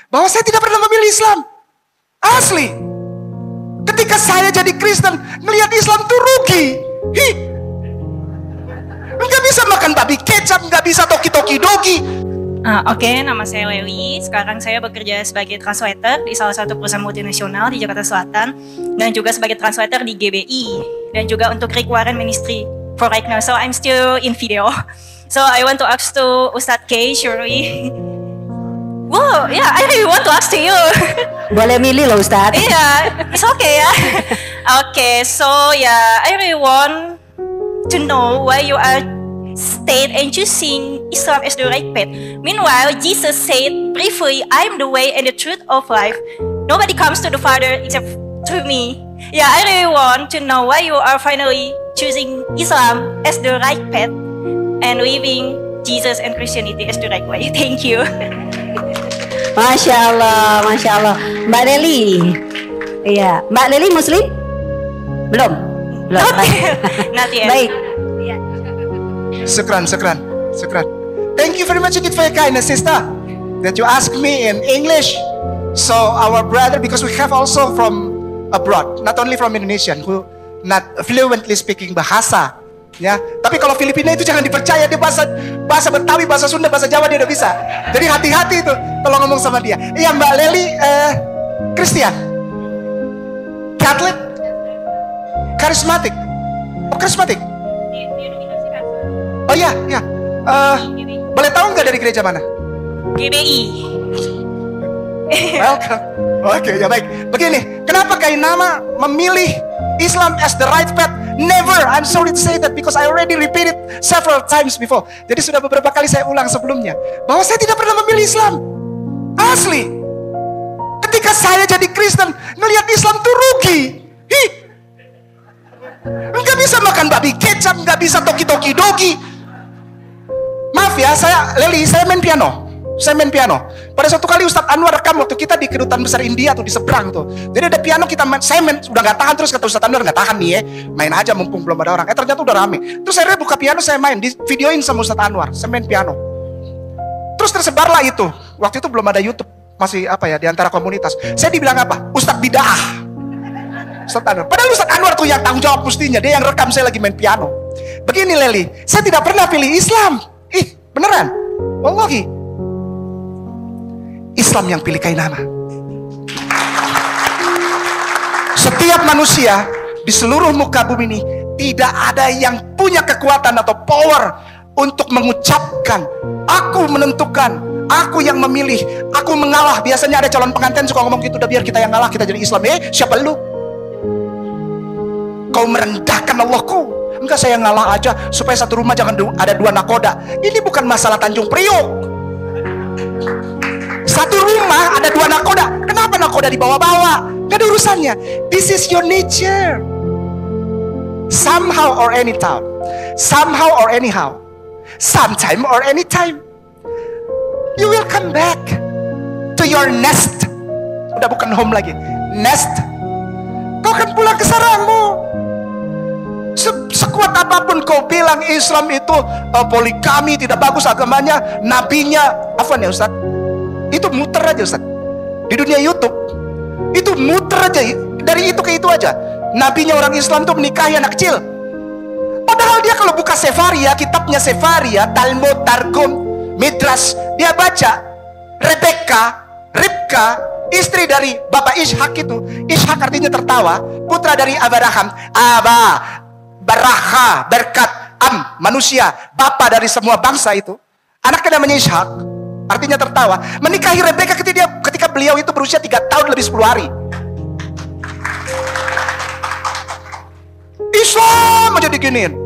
bahwa saya tidak pernah memilih Islam. Asli. Ketika saya jadi Kristen, melihat Islam tuh rugi. Nggak bisa makan babi kecap, nggak bisa toki-toki dogi. Oke, nama saya Lely. Sekarang saya bekerja sebagai translator di salah satu perusahaan multinasional di Jakarta Selatan, dan juga sebagai translator di GBI, dan juga untuk requirement ministry for right now. So I'm still in video. So I want to ask to Ustadz K, Shuri. Wow, yeah, I really want to ask to you. Boleh milih loh Ustadz. Yeah, it's okay ya. Okay, so yeah, I really want to know why you are state and choosing Islam as the right path. Meanwhile, Jesus said briefly, I am the way and the truth of life. Nobody comes to the Father except through me. Yeah, I really want to know why you are finally choosing Islam as the right path and living Jesus and Christianity as the right way. Thank you. Masya Allah, Masya Allah. Mbak Lely. Iya, Mbak Lely Muslim? Belum? Belum. Not yet. Baik. Sekran. Thank you very much indeed for your kindness, sister, that you asked me in English. So our brother, because we have also from abroad, not only from Indonesian, who not fluently speaking bahasa, ya. Tapi kalau Filipina itu jangan dipercaya, dia bahasa Betawi, bahasa Sunda, bahasa Jawa dia udah bisa. Jadi hati-hati itu kalau ngomong sama dia. Iya, Mbak Lely, Kristen, Catholic, karismatik, karismatik. Oh iya. Boleh tahu nggak dari gereja mana? GBI. Welcome. Oke, ya baik. Begini, kenapa Kak Inama memilih Islam as the right path? Never. I'm sorry to say that because I already repeated several times before. Jadi sudah beberapa kali saya ulang sebelumnya bahwa saya tidak pernah memilih Islam. Asli. Ketika saya jadi Kristen, ngelihat Islam tuh rugi. Nggak bisa makan babi kecap, nggak bisa toki-toki dogi. Maaf ya, saya main piano. Pada suatu kali Ustadz Anwar rekam waktu kita di Kedutaan Besar India tuh di seberang tuh. Jadi ada piano kita main, saya main udah nggak tahan, terus kata Ustadz Anwar nggak tahan nih ya, main aja mumpung belum ada orang. Ternyata udah rame. Terus saya buka piano, saya main, di videoin sama Ustadz Anwar, saya main piano. Terus tersebarlah itu. Waktu itu belum ada YouTube, masih di antara komunitas. Saya dibilang apa? Ustadz Bid'ah. Ustadz Anwar. Padahal Ustadz Anwar tuh yang tanggung jawab mestinya, dia yang rekam saya lagi main piano. Begini Lely, saya tidak pernah pilih Islam. Beneran, wallahi. Islam yang pilih Kak Inama. Setiap manusia di seluruh muka bumi ini tidak ada yang punya kekuatan atau power untuk mengucapkan, aku menentukan, aku yang memilih, aku mengalah. Biasanya ada calon pengantin suka ngomong gitu, udah biar kita yang ngalah, kita jadi Islam. Siapa lu? Kau merendahkan Allahku. Enggak, saya ngalah aja supaya satu rumah jangan ada dua nakoda. Ini bukan masalah Tanjung Priok. Satu rumah ada dua nakoda. Kenapa nakoda dibawa-bawa? Gak ada urusannya. This is your nature. Somehow or anytime, somehow or anyhow, sometime or anytime, you will come back to your nest. Udah bukan home lagi, nest. Kau akan pulang ke sarangmu. Sekuat apapun kau bilang Islam itu poligami, tidak bagus agamanya, nabinya, afwan ya Ustaz, itu muter aja Ustaz. Di dunia YouTube itu muter aja, dari itu ke itu aja. Nabinya orang Islam tuh menikahi anak kecil. Padahal dia kalau buka Sefaria, kitabnya Sefaria, Talmud, Targum, Midrash, dia baca Ribka, istri dari Bapak Ishak itu. Ishak artinya tertawa, putra dari Abraham. Baraha, berkat, manusia, bapa dari semua bangsa itu. Anaknya namanya Ishak, artinya tertawa. Menikahi Rebeka ketika beliau itu berusia 3 tahun lebih 10 hari. Islam aja diginiin.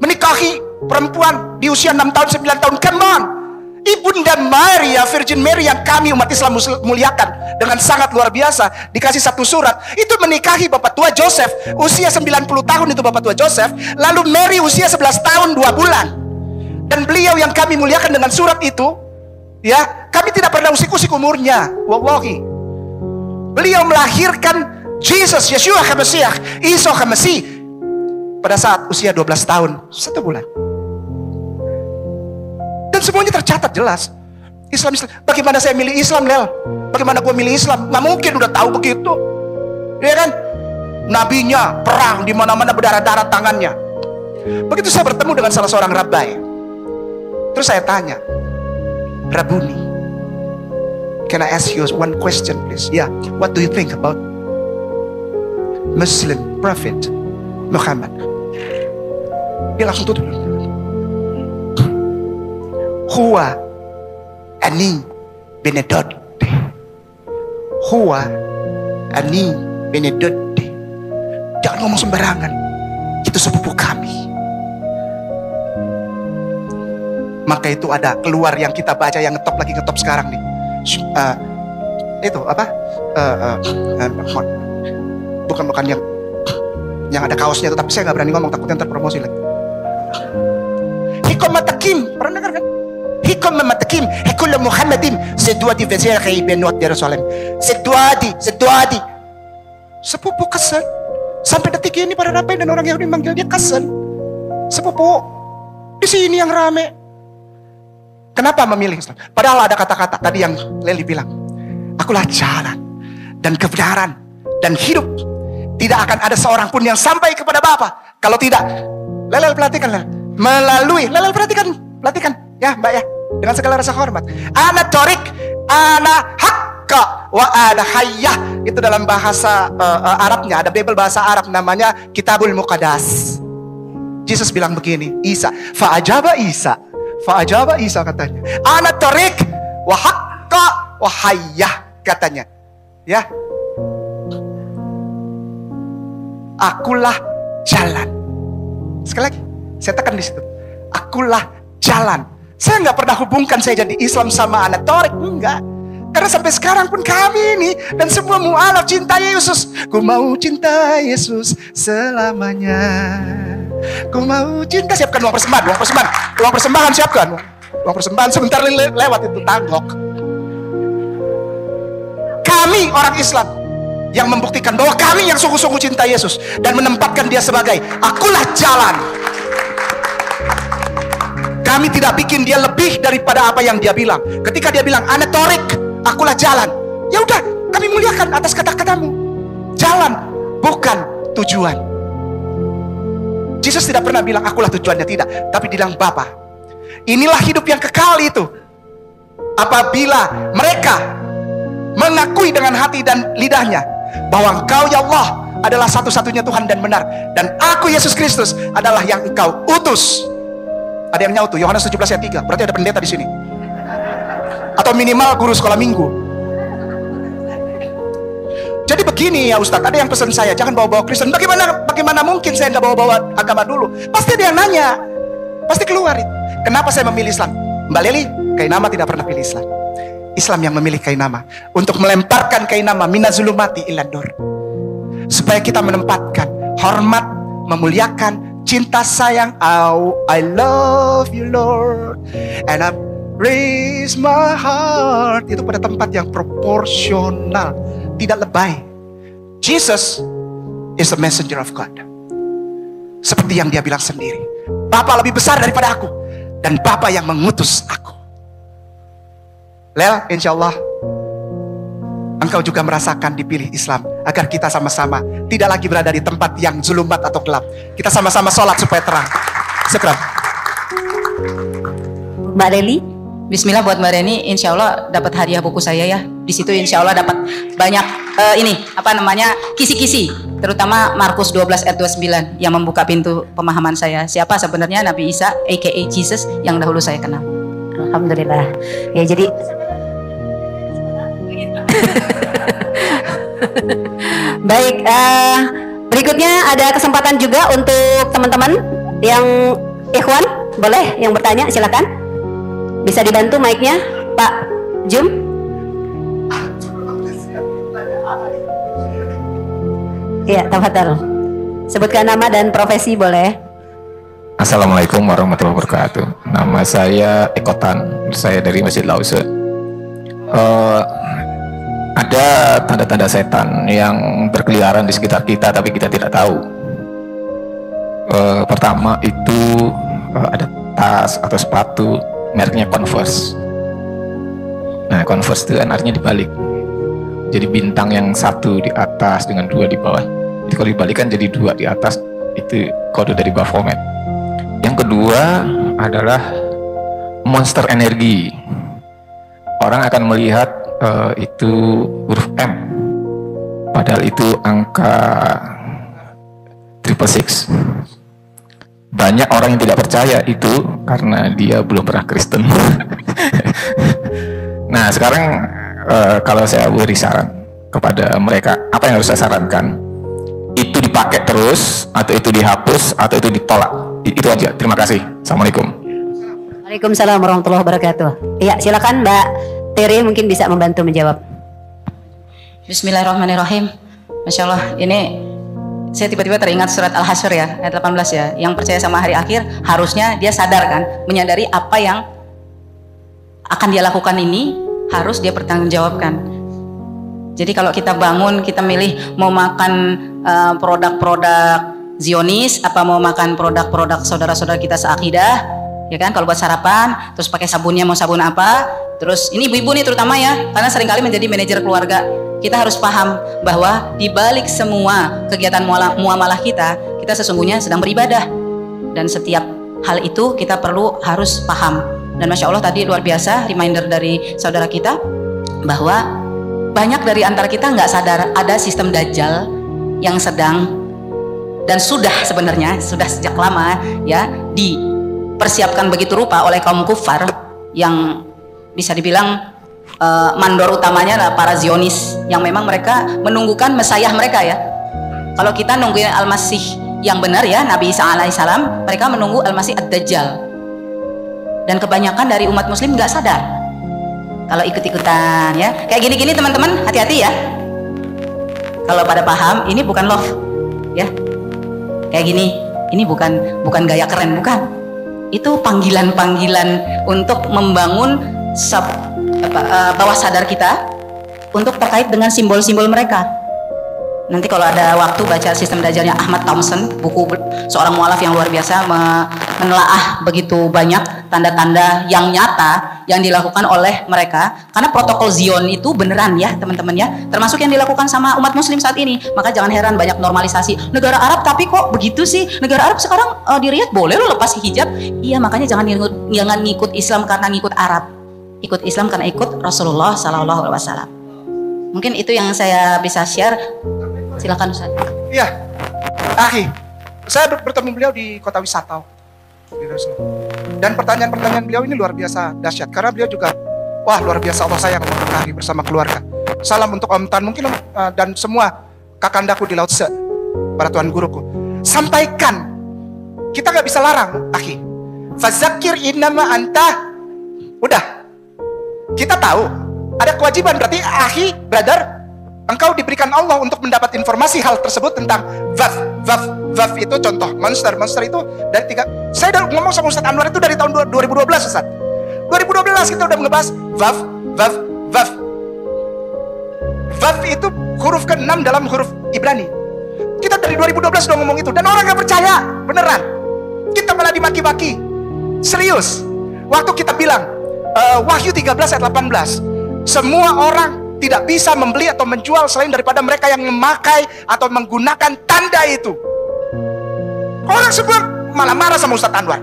Menikahi perempuan di usia 6 tahun, 9 tahun, come on. Ibunda Maria, Virgin Mary yang kami umat Islam muliakan dengan sangat luar biasa, dikasih satu surat, itu menikahi Bapak tua Joseph, usia 90 tahun itu Bapak tua Joseph, lalu Mary usia 11 tahun 2 bulan. Dan beliau yang kami muliakan dengan surat itu, ya, kami tidak pernah usik-usik umurnya, wallahi. Beliau melahirkan Jesus, Yeshua HaMashiach, Isa HaMasih pada saat usia 12 tahun 1 bulan. Dan semuanya tercatat jelas. Islam. Bagaimana saya milih Islam, Lel? Bagaimana gue milih Islam? Nggak mungkin udah tahu begitu. Iya kan? Nabinya perang di mana-mana berdarah-darah tangannya. Begitu saya bertemu dengan salah seorang rabai, terus saya tanya, Rabuni, can I ask you one question please? Yeah, what do you think about Muslim Prophet Muhammad? Dia langsung tutup. Huwa ani benedot. Huwa ani benedot. Jangan ngomong sembarangan. Itu sepupu kami. Maka itu ada keluar yang kita baca, yang ngetop sekarang nih. Itu apa? Bukan yang ada kaosnya itu, tapi saya nggak berani ngomong, takutnya terpromosi lagi. Hikom matakim, pernah dengar kan? Hikom matakim, hikul Muhammadim, seduadi vezir khayben wat Yerusalem. Seduadi. Sepupu kesan. Sampai detik ini para rabai dan orang Yahudi manggil dia kesan. Sepupu. Di sini yang rame. Kenapa memilih Islam? Padahal ada kata-kata tadi yang Leli bilang, akulah jalan dan kebenaran dan hidup. Tidak akan ada seorang pun yang sampai kepada Bapa kalau tidak. Lelel perhatikan, Lelel. Melalui, Lelel perhatikan ya Mbak ya, dengan segala rasa hormat. Ana torik, ana hakka, wa ana hayyah. Itu dalam bahasa Arabnya, ada Bible bahasa Arab namanya Kitabul Muqaddas. Yesus bilang begini, Fa'ajaba Isa katanya, ana torik, wa hakka, wa hayyah katanya. Ya, akulah jalan. Sekali lagi, saya tekan di situ. Akulah jalan. Saya nggak pernah hubungkan saya jadi Islam sama anak Torik, enggak. Karena sampai sekarang pun kami ini dan semua mualaf cinta Yesus. Ku mau cinta Yesus selamanya. Ku mau cinta. Siapkan uang persembahan siapkan. Uang persembahan sebentar lewat itu tanggok. Kami orang Islam yang membuktikan bahwa kami yang sungguh-sungguh cinta Yesus dan menempatkan dia sebagai akulah jalan. Kami tidak bikin dia lebih daripada apa yang dia bilang. Ketika dia bilang ana torik, akulah jalan, ya udah, kami muliakan atas kata-katamu. Jalan bukan tujuan. Yesus tidak pernah bilang akulah tujuannya, tidak, tapi bilang Bapa. Inilah hidup yang kekal itu, apabila mereka mengakui dengan hati dan lidahnya bahwa Engkau ya Allah adalah satu-satunya Tuhan dan benar, dan aku Yesus Kristus adalah yang Engkau utus. Ada yang nyaut tuh, Yohanes 17 ayat 3. Berarti ada pendeta di sini. Atau minimal guru sekolah minggu. Jadi begini ya Ustadz, ada yang pesan saya, jangan bawa-bawa Kristen. Bagaimana mungkin saya nggak bawa-bawa agama dulu? Pasti ada yang nanya, pasti keluar itu. Kenapa saya memilih Islam? Mbak Leli, Kainama tidak pernah pilih Islam. Islam yang memilih Kainama untuk melemparkan Kainama minazulumati ilandur, supaya kita menempatkan hormat, memuliakan, cinta sayang, I love you Lord, and I raise my heart, itu pada tempat yang proporsional, tidak lebay. Jesus is the messenger of God. Seperti yang dia bilang sendiri, Bapa lebih besar daripada aku, dan Bapa yang mengutus aku. Lel, insya Allah engkau juga merasakan dipilih Islam, agar kita sama-sama tidak lagi berada di tempat yang zulumat atau gelap. Kita sama-sama sholat supaya terang. Sekarang Mbak Leli, Bismillah buat Mbak Reni, insya Allah dapat hadiah buku saya ya. Di situ insya Allah dapat banyak kisi-kisi, terutama Markus 12 ayat 29 yang membuka pintu pemahaman saya. Siapa sebenarnya Nabi Isa, aka Jesus, yang dahulu saya kenal. alhamdulillah. Ya jadi baik, berikutnya ada kesempatan juga untuk teman-teman yang ikhwan, boleh yang bertanya silakan. Bisa dibantu mic-nya Pak Jum. Iya, tafadhal. Sebutkan nama dan profesi boleh. Assalamualaikum warahmatullahi wabarakatuh. Nama saya Ekotan, saya dari Masjid Lause. Ada tanda-tanda setan yang berkeliaran di sekitar kita, tapi kita tidak tahu. Pertama itu ada tas atau sepatu mereknya Converse. Nah, converse itu kan artinya dibalik. Jadi bintang yang satu di atas dengan dua di bawah. Jadi kalau dibalikan jadi dua di atas, itu kode dari Baphomet. Yang kedua adalah monster energi. Orang akan melihat itu huruf M, padahal itu angka 666. Banyak orang yang tidak percaya itu karena dia belum pernah Kristen. Nah, sekarang kalau saya beri saran kepada mereka, apa yang harus saya sarankan? Itu dipakai terus, atau itu dihapus, atau itu ditolak. Itu aja. Terima kasih. Assalamualaikum. Waalaikumsalam warahmatullahi wabarakatuh. Iya, silakan Mbak Teri mungkin bisa membantu menjawab. Bismillahirrahmanirrahim. Masya Allah, ini saya tiba-tiba teringat surat Al-Hasyr ya, ayat 18 ya. Yang percaya sama hari akhir, harusnya dia sadar kan, menyadari apa yang akan dia lakukan ini harus dia pertanggungjawabkan. Jadi kalau kita bangun, kita milih mau makan produk-produk Zionis, apa mau makan produk-produk saudara-saudara kita seakidah, ya kan? Kalau buat sarapan, terus pakai sabunnya mau sabun apa? Terus ini ibu-ibu nih terutama ya, karena seringkali menjadi manajer keluarga. Kita harus paham bahwa di balik semua kegiatan muamalah kita sesungguhnya sedang beribadah. Dan setiap hal itu kita harus paham. Dan Masya Allah tadi luar biasa reminder dari saudara kita bahwa banyak dari antara kita nggak sadar ada sistem Dajjal yang sedang dan sudah sebenarnya sudah sejak lama ya dipersiapkan begitu rupa oleh kaum kufar yang bisa dibilang mandor utamanya adalah para Zionis yang memang mereka menunggukan Mesias mereka ya. Kalau kita nungguin Al-Masih yang benar ya, Nabi Isa alaihissalam, mereka menunggu Al-Masih Ad-Dajjal. Dan kebanyakan dari umat muslim nggak sadar kalau ikut-ikutan ya. Kayak gini-gini teman-teman, hati-hati ya. Kalau pada paham, ini bukan love ya. Kayak gini, ini bukan gaya keren, bukan. Itu panggilan-panggilan untuk membangun bawah sadar kita untuk terkait dengan simbol-simbol mereka. Nanti kalau ada waktu baca sistem Dajjalnya Ahmad Thompson, buku seorang mualaf yang luar biasa menelaah begitu banyak tanda-tanda yang nyata yang dilakukan oleh mereka. Karena protokol Zion itu beneran ya teman-teman ya, termasuk yang dilakukan sama umat muslim saat ini. Maka jangan heran banyak normalisasi. Negara Arab tapi kok begitu sih? Negara Arab sekarang di Riyadh boleh lo lepas hijab. Iya, makanya jangan ngikut Islam karena ngikut Arab. Ikut Islam karena ikut Rasulullah Sallallahu Alaihi Wasallam. Mungkin itu yang saya bisa share. Silakan Ustaz. Iya, Akhi, saya bertemu beliau di kota wisata dan pertanyaan-pertanyaan beliau ini luar biasa dahsyat karena beliau juga luar biasa Allah sayang memberkahi bersama keluarga. Salam untuk Om Tan mungkin dan semua kakandaku di Laut Se, para tuan guruku. Sampaikan, kita nggak bisa larang, Akhi. Fazakir innama anta. Udah, kita tahu ada kewajiban berarti Akhi, brother. Engkau diberikan Allah untuk mendapat informasi hal tersebut tentang Vaf itu contoh monster itu dari saya udah ngomong sama Ustaz Anwar itu dari tahun 2012 Ustaz. 2012 kita udah ngebahas Vaf itu huruf ke-6 dalam huruf Ibrani. Kita dari 2012 udah ngomong itu dan orang gak percaya, beneran. Kita malah dimaki-maki. Serius. Waktu kita bilang Wahyu 13 ayat 18, semua orang tidak bisa membeli atau menjual selain daripada mereka yang memakai atau menggunakan tanda itu. Orang semua malah marah sama Ustaz Anwar.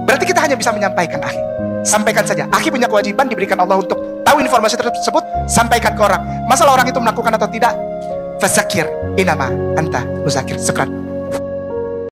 Berarti kita hanya bisa menyampaikan, Akhi. Sampaikan saja. Akhi punya kewajiban diberikan Allah untuk tahu informasi tersebut, sampaikan ke orang. Masalah orang itu melakukan atau tidak, fazakir inama anta muzakir. Sekran.